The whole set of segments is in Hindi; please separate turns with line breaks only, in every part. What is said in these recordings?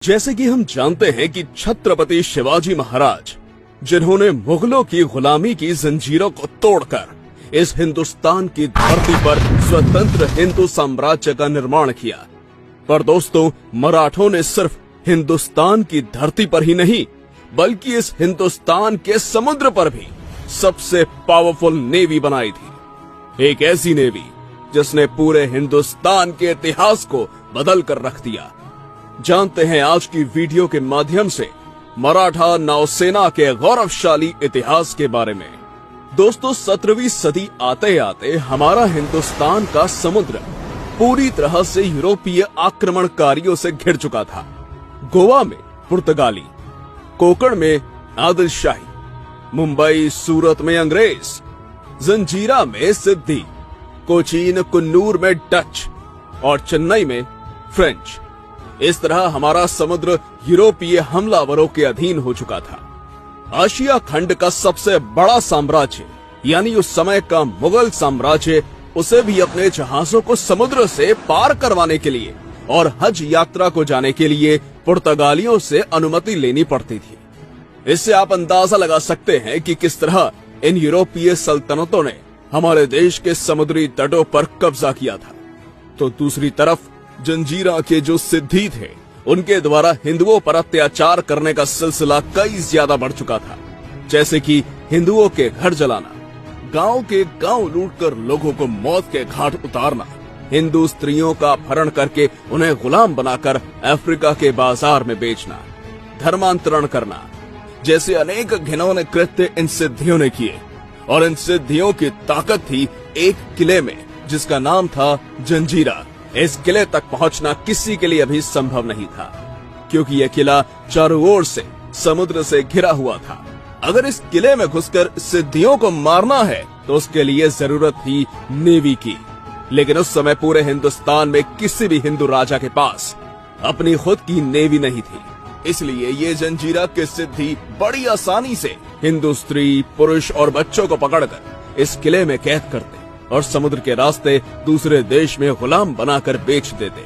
जैसे कि हम जानते हैं कि छत्रपति शिवाजी महाराज, जिन्होंने मुगलों की गुलामी की जंजीरों को तोड़कर इस हिंदुस्तान की धरती पर स्वतंत्र हिंदू साम्राज्य का निर्माण किया। पर दोस्तों, मराठों ने सिर्फ हिंदुस्तान की धरती पर ही नहीं, बल्कि इस हिंदुस्तान के समुद्र पर भी सबसे पावरफुल नेवी बनाई थी। एक ऐसी नेवी जिसने पूरे हिंदुस्तान के इतिहास को बदल कर रख दिया। जानते हैं आज की वीडियो के माध्यम से मराठा नौसेना के गौरवशाली इतिहास के बारे में। दोस्तों, 17वीं सदी आते आते हमारा हिंदुस्तान का समुद्र पूरी तरह से यूरोपीय आक्रमणकारियों से घिर चुका था। गोवा में पुर्तगाली, कोकण में आदिल शाही, मुंबई सूरत में अंग्रेज, जंजीरा में सिद्दी, कोचीन कुन्नूर में डच और चेन्नई में फ्रेंच। इस तरह हमारा समुद्र यूरोपीय हमलावरों के अधीन हो चुका था। आशिया खंड का सबसे बड़ा साम्राज्य यानी उस समय का मुगल साम्राज्य, उसे भी अपने जहाजों को समुद्र से पार करवाने के लिए और हज यात्रा को जाने के लिए पुर्तगालियों से अनुमति लेनी पड़ती थी। इससे आप अंदाजा लगा सकते हैं कि किस तरह इन यूरोपीय सल्तनतों ने हमारे देश के समुद्री तटों पर कब्जा किया था। तो दूसरी तरफ जंजीरा के जो सिद्दी थे, उनके द्वारा हिंदुओं पर अत्याचार करने का सिलसिला कई ज्यादा बढ़ चुका था। जैसे कि हिंदुओं के घर जलाना, गांव के गांव लूटकर लोगों को मौत के घाट उतारना, हिंदू स्त्रियों का अपहरण करके उन्हें गुलाम बनाकर अफ्रीका के बाजार में बेचना, धर्मांतरण करना जैसे अनेक घिनौने कृत्य इन सिद्धियों ने किए। और इन सिद्धियों की ताकत थी एक किले में जिसका नाम था जंजीरा। इस किले तक पहुंचना किसी के लिए अभी संभव नहीं था, क्योंकि यह किला चारों ओर से समुद्र से घिरा हुआ था। अगर इस किले में घुसकर सिद्धियों को मारना है तो उसके लिए जरूरत थी नेवी की। लेकिन उस समय पूरे हिंदुस्तान में किसी भी हिंदू राजा के पास अपनी खुद की नेवी नहीं थी। इसलिए ये जंजीरा के सिद्धी बड़ी आसानी से हिंदू स्त्री, पुरुष और बच्चों को पकड़कर इस किले में कैद करते और समुद्र के रास्ते दूसरे देश में गुलाम बनाकर बेच देते।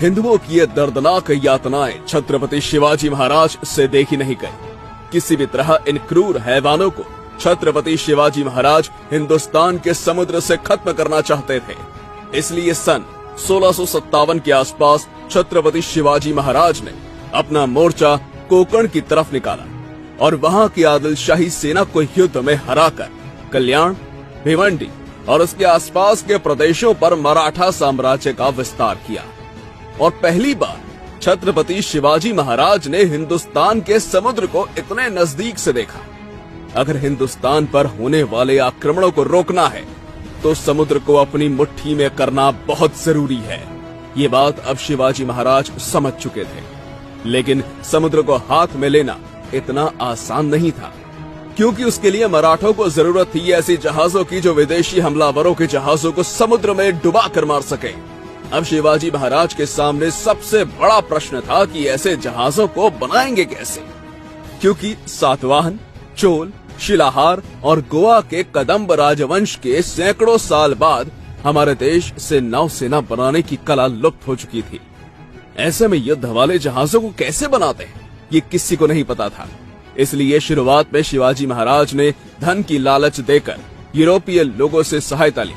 हिंदुओं की ये दर्दनाक यातनाएं छत्रपति शिवाजी महाराज से देखी नहीं गई। किसी भी तरह इन क्रूर हैवानों को छत्रपति शिवाजी महाराज हिंदुस्तान के समुद्र से खत्म करना चाहते थे। इसलिए सन 1657 के आसपास छत्रपति शिवाजी महाराज ने अपना मोर्चा कोकण की तरफ निकाला और वहां की आदिल शाही सेना को युद्ध में हराकर कल्याण, भिवंडी और उसके आसपास के प्रदेशों पर मराठा साम्राज्य का विस्तार किया। और पहली बार छत्रपति शिवाजी महाराज ने हिंदुस्तान के समुद्र को इतने नजदीक से देखा। अगर हिंदुस्तान पर होने वाले आक्रमणों को रोकना है तो समुद्र को अपनी मुट्ठी में करना बहुत जरूरी है। ये बात अब शिवाजी महाराज समझ चुके थे। लेकिन समुद्र को हाथ में लेना इतना आसान नहीं था, क्योंकि उसके लिए मराठों को जरूरत थी ऐसी जहाजों की जो विदेशी हमलावरों के जहाजों को समुद्र में डुबा कर मार सके। अब शिवाजी महाराज के सामने सबसे बड़ा प्रश्न था कि ऐसे जहाजों को बनाएंगे कैसे, क्योंकि सातवाहन, चोल, शिलाहार और गोवा के कदम्ब राजवंश के सैकड़ों साल बाद हमारे देश से नौसेना बनाने की कला लुप्त हो चुकी थी। ऐसे में युद्ध वाले जहाजों को कैसे बनाते हैं, ये किसी को नहीं पता था। इसलिए शुरुआत में शिवाजी महाराज ने धन की लालच देकर यूरोपीय लोगों से सहायता ली।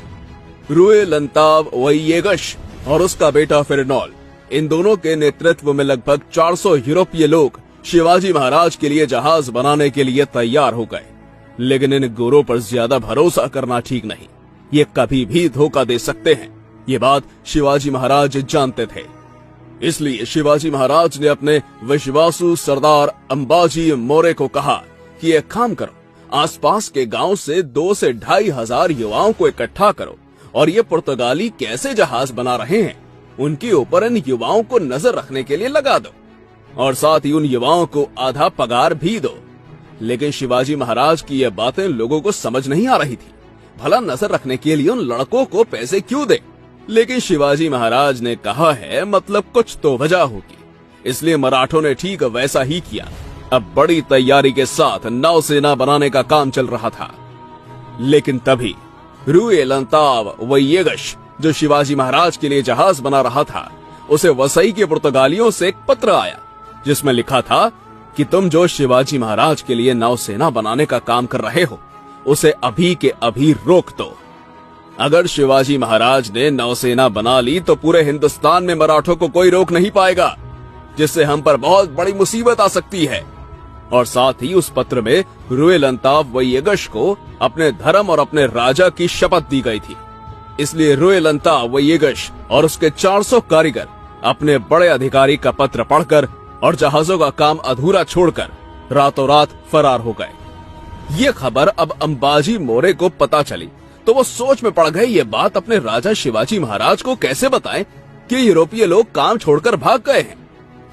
रुए लंताव वैयेगश और उसका बेटा फिरनौल, इन दोनों के नेतृत्व में लगभग 400 यूरोपीय लोग शिवाजी महाराज के लिए जहाज बनाने के लिए तैयार हो गए। लेकिन इन गोरों पर ज्यादा भरोसा करना ठीक नहीं, ये कभी भी धोखा दे सकते हैं। ये बात शिवाजी महाराज जानते थे। इसलिए शिवाजी महाराज ने अपने विश्वासु सरदार अंबाजी मोरे को कहा कि एक काम करो, आसपास के गांव से 2 से 2.5 हजार युवाओं को इकट्ठा करो और ये पुर्तगाली कैसे जहाज बना रहे हैं उनके ऊपर इन युवाओं को नजर रखने के लिए लगा दो और साथ ही उन युवाओं को आधा पगार भी दो। लेकिन शिवाजी महाराज की ये बातें लोगों को समझ नहीं आ रही थी। भला नजर रखने के लिए उन लड़कों को पैसे क्यों दे? लेकिन शिवाजी महाराज ने कहा है, मतलब कुछ तो वजह होगी। इसलिए मराठों ने ठीक वैसा ही किया। अब बड़ी तैयारी के साथ नौसेना बनाने का काम चल रहा था। लेकिन तभी रुए लंताव वैयेगश, जो शिवाजी महाराज के लिए जहाज बना रहा था, उसे वसई के पुर्तगालियों से एक पत्र आया जिसमें लिखा था कि तुम जो शिवाजी महाराज के लिए नौसेना बनाने का काम कर रहे हो उसे अभी के अभी रोक दो। अगर शिवाजी महाराज ने नौसेना बना ली तो पूरे हिंदुस्तान में मराठों को कोई रोक नहीं पाएगा, जिससे हम पर बहुत बड़ी मुसीबत आ सकती है। और साथ ही उस पत्र में रुएलंताव वैयगश को अपने धर्म और अपने राजा की शपथ दी गई थी। इसलिए रुएलंताव वैयगश और उसके 400 कारीगर अपने बड़े अधिकारी का पत्र पढ़कर और जहाजों का काम अधूरा छोड़कर रातों रात फरार हो गए। ये खबर अब अंबाजी मोरे को पता चली तो वो सोच में पड़ गए ये बात अपने राजा शिवाजी महाराज को कैसे बताएं कि यूरोपीय लोग काम छोड़कर भाग गए हैं।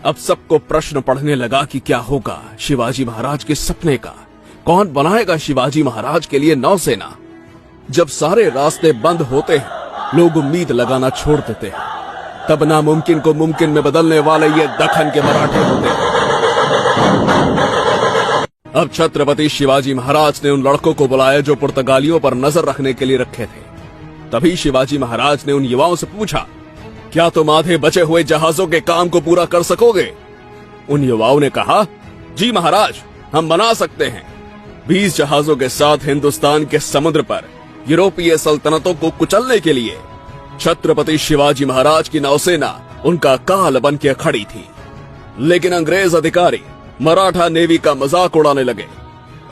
अब सबको प्रश्न पड़ने लगा कि क्या होगा शिवाजी महाराज के सपने का, कौन बनाएगा शिवाजी महाराज के लिए नौसेना। जब सारे रास्ते बंद होते हैं, लोग उम्मीद लगाना छोड़ देते हैं, तब नामुमकिन को मुमकिन में बदलने वाले ये दक्खन के मराठे होते हैं। अब छत्रपति शिवाजी महाराज ने उन लड़कों को बुलाया जो पुर्तगालियों पर नजर रखने के लिए रखे थे। तभी शिवाजी महाराज ने उन युवाओं से पूछा, क्या तुम आधे बचे हुए जहाजों के काम को पूरा कर सकोगे? उन युवाओं ने कहा, जी महाराज, हम बना सकते हैं। 20 जहाजों के साथ हिंदुस्तान के समुद्र पर यूरोपीय सल्तनतों को कुचलने के लिए छत्रपति शिवाजी महाराज की नौसेना उनका काल बन के खड़ी थी। लेकिन अंग्रेज अधिकारी मराठा नेवी का मजाक उड़ाने लगे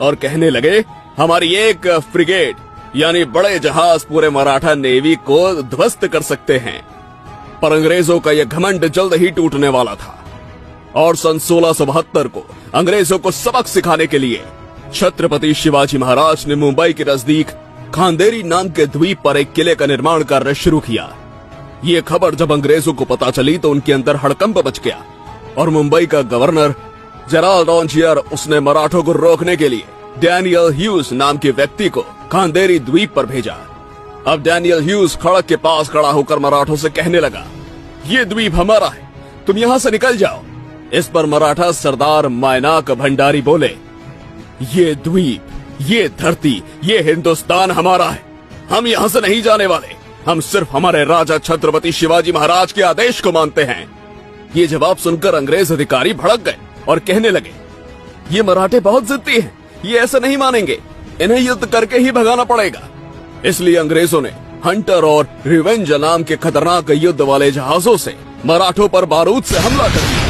और कहने लगे, हमारी एक फ्रिगेट यानी बड़े जहाज पूरे मराठा नेवी को ध्वस्त कर सकते हैं। पर अंग्रेजों का यह घमंड जल्द ही टूटने वाला था और सन 1672 को अंग्रेजों को सबक सिखाने के लिए छत्रपति शिवाजी महाराज ने मुंबई के नजदीक खांदेरी नाम के द्वीप पर एक किले का निर्माण कार्य शुरू किया। ये खबर जब अंग्रेजों को पता चली तो उनके अंदर हड़कंप मच गया और मुंबई का गवर्नर जेराल्ड ऑन्जियर उसने मराठों को रोकने के लिए डैनियल ह्यूज नाम के व्यक्ति को खांदेरी द्वीप पर भेजा। अब डैनियल ह्यूज खड़क के पास खड़ा होकर मराठों से कहने लगा, ये द्वीप हमारा है, तुम यहाँ से निकल जाओ। इस पर मराठा सरदार मायनाक भंडारी बोले, ये द्वीप, ये धरती, ये हिंदुस्तान हमारा है, हम यहाँ से नहीं जाने वाले, हम सिर्फ हमारे राजा छत्रपति शिवाजी महाराज के आदेश को मानते हैं। ये जवाब सुनकर अंग्रेज अधिकारी भड़क गए और कहने लगे, ये मराठे बहुत जिद्दी हैं, ये ऐसा नहीं मानेंगे, इन्हें युद्ध करके ही भगाना पड़ेगा। इसलिए अंग्रेजों ने हंटर और रिवेंज नाम के खतरनाक युद्ध वाले जहाजों से मराठों पर बारूद से हमला कर दिया।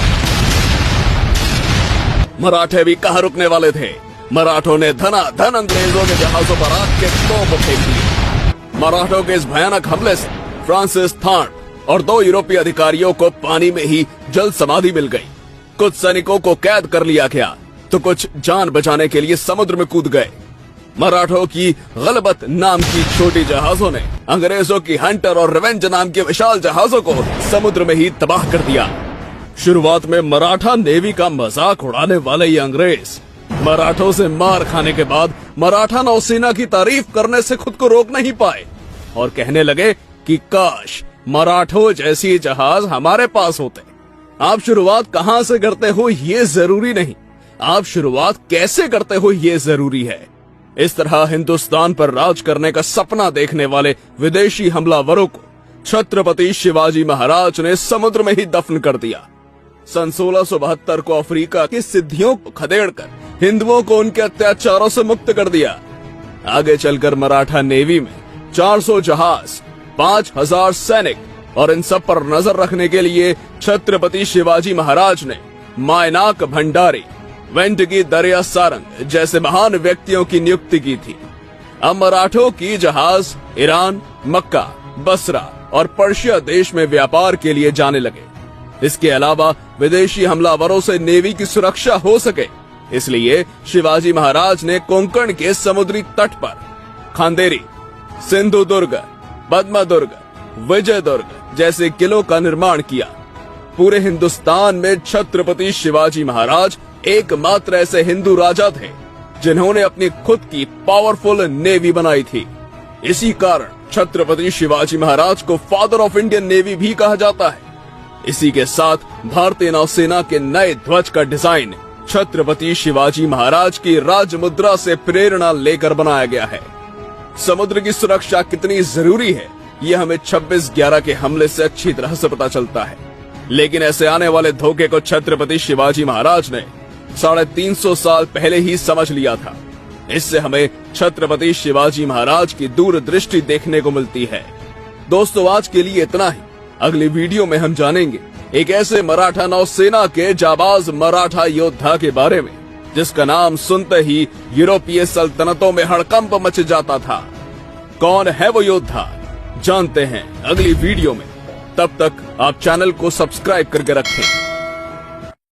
मराठे भी कहाँ रुकने वाले थे, मराठों ने धनाधन अंग्रेजों के जहाजों पर आग के तोप फेंक दिए। मराठों के इस भयानक हमले से फ्रांसिस थार्प और 2 यूरोपीय अधिकारियों को पानी में ही जल समाधि मिल गई। कुछ सैनिकों को कैद कर लिया गया तो कुछ जान बचाने के लिए समुद्र में कूद गए। मराठों की गलबत नाम की छोटी जहाजों ने अंग्रेजों की हंटर और रिवेंज नाम के विशाल जहाजों को समुद्र में ही तबाह कर दिया। शुरुआत में मराठा नेवी का मजाक उड़ाने वाले ये अंग्रेज मराठों से मार खाने के बाद मराठा नौसेना की तारीफ करने से खुद को रोक नहीं पाए और कहने लगे कि काश मराठों जैसी जहाज हमारे पास होते। आप शुरुआत कहां से करते हो ये जरूरी नहीं, आप शुरुआत कैसे करते हो ये जरूरी है। इस तरह हिंदुस्तान पर राज करने का सपना देखने वाले विदेशी हमलावरों को छत्रपति शिवाजी महाराज ने समुद्र में ही दफन कर दिया। सन 1672 को अफ्रीका की सिद्धियों को खदेड़कर हिंदुओं को उनके अत्याचारों से मुक्त कर दिया। आगे चलकर मराठा नेवी में 400 जहाज, 5000 सैनिक और इन सब पर नजर रखने के लिए छत्रपति शिवाजी महाराज ने मायनाक भंडारी, वेंटगी दरिया सारंग जैसे महान व्यक्तियों की नियुक्ति की थी। अब मराठों की जहाज ईरान, मक्का, बसरा और पर्शिया देश में व्यापार के लिए जाने लगे। इसके अलावा विदेशी हमलावरों से नेवी की सुरक्षा हो सके, इसलिए शिवाजी महाराज ने कोंकण के समुद्री तट पर खांदेरी, सिंधुदुर्ग, पद्मदुर्ग, विजयदुर्ग जैसे किलों का निर्माण किया। पूरे हिंदुस्तान में छत्रपति शिवाजी महाराज एकमात्र ऐसे हिंदू राजा थे जिन्होंने अपनी खुद की पावरफुल नेवी बनाई थी। इसी कारण छत्रपति शिवाजी महाराज को फादर ऑफ इंडियन नेवी भी कहा जाता है। इसी के साथ भारतीय नौसेना के नए ध्वज का डिजाइन छत्रपति शिवाजी महाराज की राजमुद्रा से प्रेरणा लेकर बनाया गया है। समुद्र की सुरक्षा कितनी जरूरी है यह हमें 26/11 के हमले से अच्छी तरह से पता चलता है। लेकिन ऐसे आने वाले धोखे को छत्रपति शिवाजी महाराज ने 350 साल पहले ही समझ लिया था। इससे हमें छत्रपति शिवाजी महाराज की दूरदृष्टि देखने को मिलती है। दोस्तों, आज के लिए इतना ही। अगली वीडियो में हम जानेंगे एक ऐसे मराठा नौसेना के जाबाज मराठा योद्धा के बारे में जिसका नाम सुनते ही यूरोपीय सल्तनतों में हड़कंप मच जाता था। कौन है वो योद्धा, जानते हैं अगली वीडियो में। तब तक आप चैनल को सब्सक्राइब करके रखें।